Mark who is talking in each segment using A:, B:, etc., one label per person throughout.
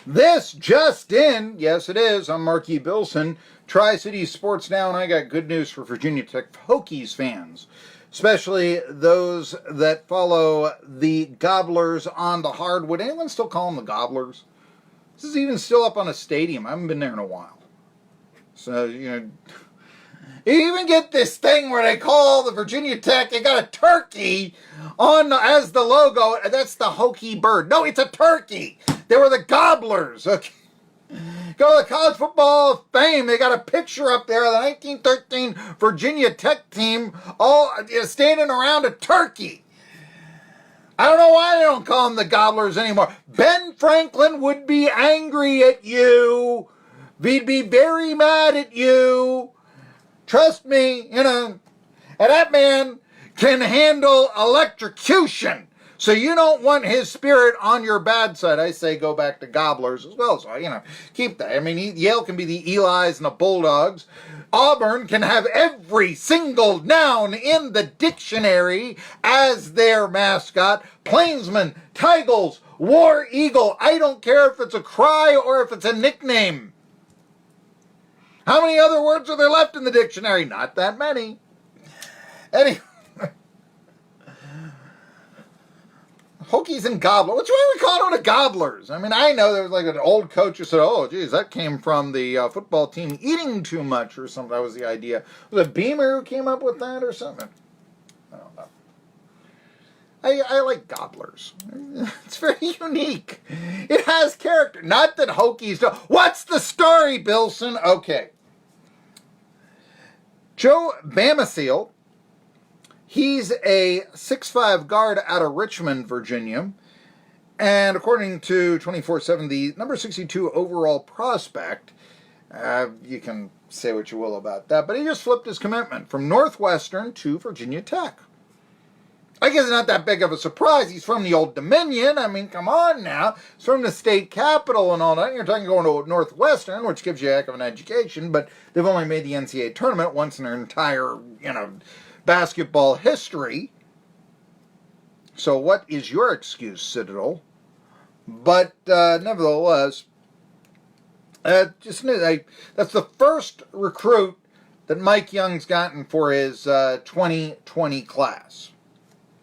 A: This just in, yes it is, I'm Marky Billson, Tri-City Sports Now, and I got good news for Virginia Tech Hokies fans, especially those that follow the Gobblers on the hardwood. Anyone still call them the Gobblers? This is even still up on a stadium. I haven't been there in a while. So, you even get this thing where they call the Virginia Tech, they got a turkey on as the logo, and that's the Hokie bird. No, it's a turkey. They were the Gobblers. Okay. Go to the College Football Hall of Fame. They got a picture up there of the 1913 Virginia Tech team all standing around a turkey. I don't know why they don't call them the Gobblers anymore. Ben Franklin would be angry at you. He'd be very mad at you. Trust me, and that man can handle electrocution. So you don't want his spirit on your bad side. I say go back to Gobblers as well. So, keep that. I mean, Yale can be the Elis and the Bulldogs. Auburn can have every single noun in the dictionary as their mascot. Plainsman, Tigers, War Eagle. I don't care if it's a cry or if it's a nickname. How many other words are there left in the dictionary? Not that many. Anyway. Hokies and Gobblers. What's why we call them the Gobblers? I mean, I know there was like an old coach who said, oh, geez, that came from the football team eating too much or something. That was the idea. Was it Beamer who came up with that or something? I don't know. I like Gobblers. It's very unique. It has character. Not that Hokies don't. What's the story, Billson? Okay. Joe Bamisile. He's a 6'5" guard out of Richmond, Virginia. And according to 24/7, the number 62 overall prospect, you can say what you will about that, but he just flipped his commitment from Northwestern to Virginia Tech. I guess it's not that big of a surprise. He's from the Old Dominion. I mean, come on now. He's from the state capital and all that. You're talking going to Northwestern, which gives you a heck of an education, but they've only made the NCAA tournament once in their entire, basketball history. So what is your excuse, Citadel? But nevertheless, that's the first recruit that Mike Young's gotten for his 2020 class.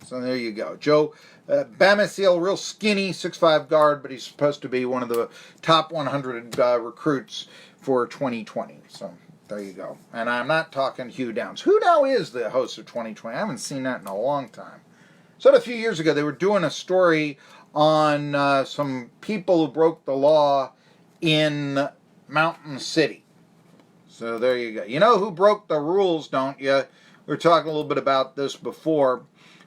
A: So there you go. Joe Bamisile, real skinny, 6'5" guard, but he's supposed to be one of the top 100 recruits for 2020. So there you go. And I'm not talking Hugh Downs. Who now is the host of 2020? I haven't seen that in a long time. So a few years ago, they were doing a story on some people who broke the law in Mountain City. So there you go. You know who broke the rules, don't you? We were talking a little bit about this before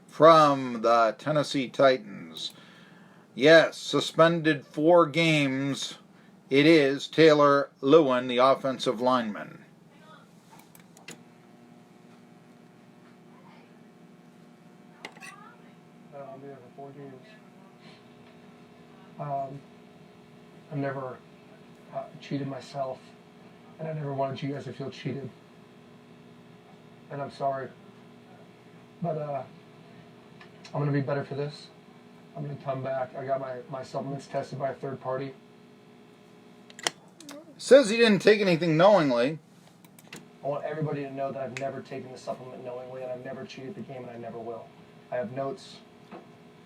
A: from the Tennessee Titans. Yes, suspended 4 games. It is Taylor Lewin, the offensive lineman.
B: I'll be there for 4 games. I've never cheated myself, and I never wanted you guys to feel cheated. And I'm sorry. But I'm going to be better for this. I'm going to come back. I got my supplements tested by a third party.
A: Says he didn't take anything knowingly.
B: I want everybody to know that I've never taken the supplement knowingly, and I've never cheated the game, and I never will. I have notes.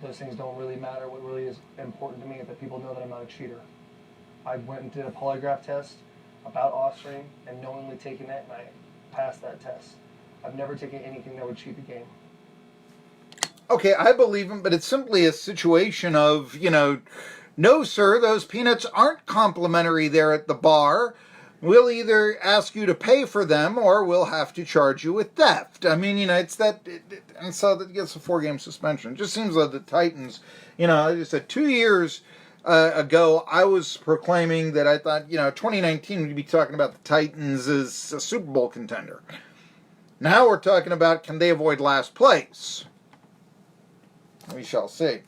B: Those things don't really matter. What really is important to me is that people know that I'm not a cheater. I went and did a polygraph test about offspring and knowingly taken it, and I passed that test. I've never taken anything that would cheat the game.
A: Okay, I believe him, but it's simply a situation of, no, sir, those peanuts aren't complimentary there at the bar. We'll either ask you to pay for them or we'll have to charge you with theft. I mean, it's that, and so that gets a 4-game suspension. It just seems like the Titans, I just said 2 years ago, I was proclaiming that I thought, 2019 we'd be talking about the Titans as a Super Bowl contender. Now we're talking about, can they avoid last place? We shall see.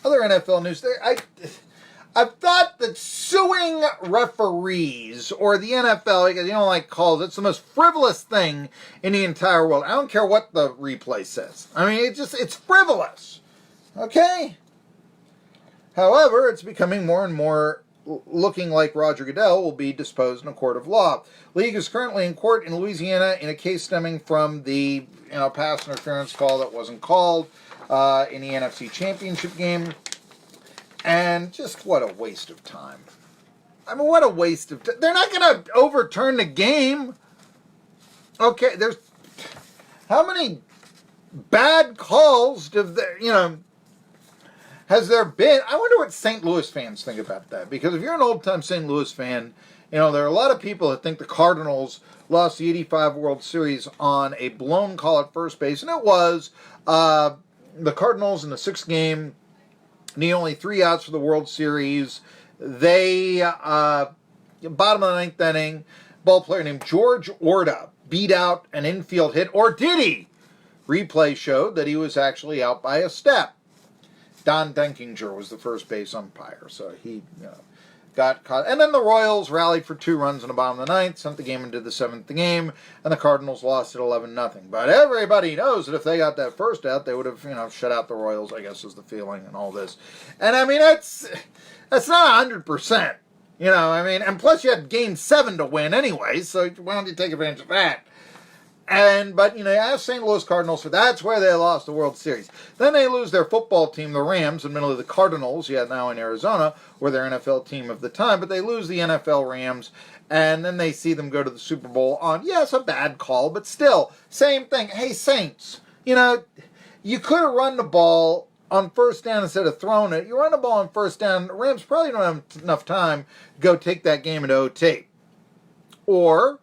A: Other NFL news. I've thought that suing referees or the NFL, because you don't like calls, it's the most frivolous thing in the entire world. I don't care what the replay says. I mean, it's frivolous. Okay? However, it's becoming more and more looking like Roger Goodell will be disposed in a court of law. League is currently in court in Louisiana in a case stemming from the pass interference call that wasn't called in the NFC Championship game. And just what a waste of time. I mean, what a waste of time. They're not going to overturn the game. Okay, there's... How many bad calls have there, has there been? I wonder what St. Louis fans think about that. Because if you're an old-time St. Louis fan, there are a lot of people that think the Cardinals lost the 85 World Series on a blown call at first base. And it was the Cardinals in the sixth game, need only 3 outs for the World Series. They, bottom of the ninth inning, ball player named George Orta beat out an infield hit. Or did he? Replay showed that he was actually out by a step. Don Denkinger was the first base umpire, so he got caught. And then the Royals rallied for 2 runs in the bottom of the ninth, sent the game into the 7th game, and the Cardinals lost at 11-0. But everybody knows that if they got that first out, they would have, shut out the Royals, I guess is the feeling and all this. And I mean, that's not 100%, and plus you had game 7 to win anyway, so why don't you take advantage of that? But, you ask St. Louis Cardinals, that's where they lost the World Series. Then they lose their football team, the Rams, in the middle of the Cardinals, now in Arizona, were their NFL team of the time, but they lose the NFL Rams, and then they see them go to the Super Bowl on, yes, a bad call, but still, same thing. Hey, Saints, you could have run the ball on first down instead of throwing it. You run the ball on first down, the Rams probably don't have enough time to go take that game into OT. Or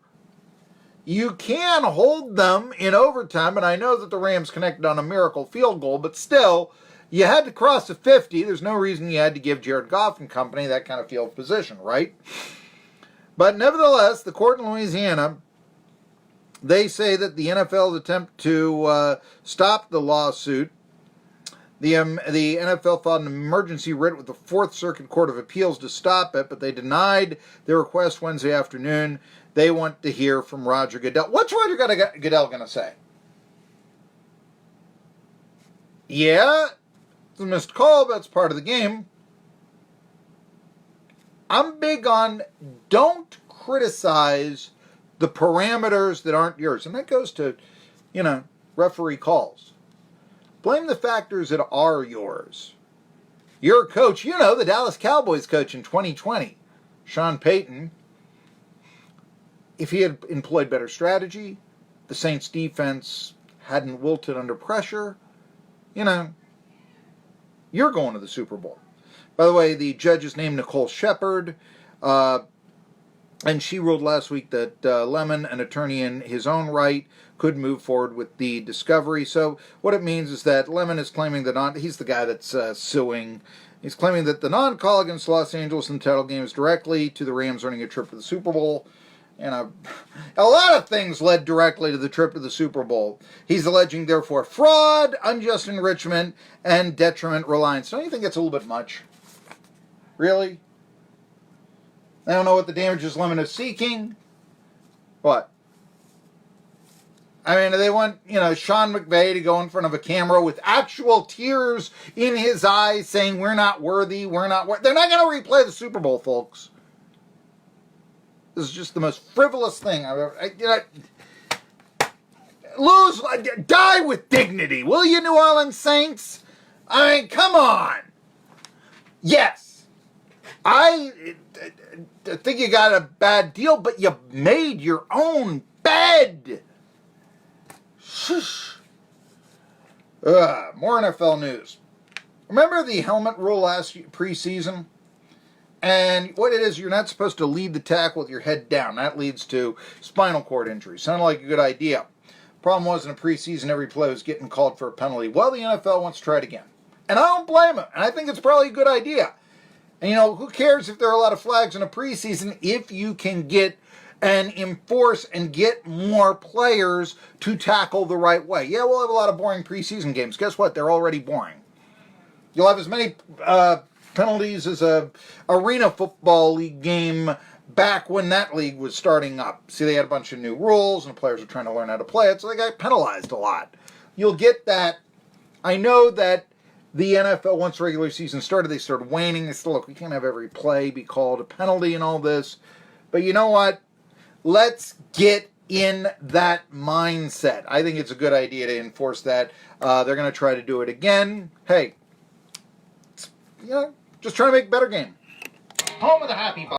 A: you can hold them in overtime, and I know that the Rams connected on a miracle field goal, but still, you had to cross the 50. There's no reason you had to give Jared Goff and company that kind of field position, right? But nevertheless, the court in Louisiana, they say that the NFL's attempt to stop the lawsuit, the NFL filed an emergency writ with the Fourth Circuit Court of Appeals to stop it, but they denied their request Wednesday afternoon. They want to hear from Roger Goodell. What's Roger Goodell going to say? Yeah, it's a missed call, but it's part of the game. I'm big on don't criticize the parameters that aren't yours. And that goes to, referee calls. Blame the factors that are yours. You're a coach. The Dallas Cowboys coach in 2020, Sean Payton. If he had employed better strategy, the Saints defense hadn't wilted under pressure, you're going to the Super Bowl. By the way, the judge is named Nicole Shepard, and she ruled last week that Lemon, an attorney in his own right, could move forward with the discovery. So what it means is that Lemon is claiming that he's the guy that's suing. He's claiming that the non-call against Los Angeles in the title game is directly to the Rams earning a trip to the Super Bowl. A lot of things led directly to the trip to the Super Bowl. He's alleging, therefore, fraud, unjust enrichment, and detriment reliance. Don't you think that's a little bit much? Really? I don't know what the damages limit is seeking. What? I mean, they want, Sean McVay to go in front of a camera with actual tears in his eyes saying, we're not worthy, we're not worthy. They're not going to replay the Super Bowl, folks. This is just the most frivolous thing I've ever... die with dignity, will you, New Orleans Saints? I mean, come on. Yes, I think you got a bad deal, but you made your own bed. Shush. More NFL news. Remember the helmet rule last preseason? And what it is, you're not supposed to lead the tackle with your head down. That leads to spinal cord injury. Sounded like a good idea. Problem was, in a preseason, every play was getting called for a penalty. Well, the NFL wants to try it again. And I don't blame them. And I think it's probably a good idea. And, who cares if there are a lot of flags in a preseason if you can get and enforce and get more players to tackle the right way. Yeah, we'll have a lot of boring preseason games. Guess what? They're already boring. You'll have as many penalties as a arena football league game back when that league was starting up. See, they had a bunch of new rules and the players were trying to learn how to play it, so they got penalized a lot. You'll get that. I know that the NFL, once the regular season started, they started waning. They said, look, we can't have every play be called a penalty and all this. But you know what? Let's get in that mindset. I think it's a good idea to enforce that. They're going to try to do it again. Hey, just trying to make a better game.
C: Home of the Happy Bugs.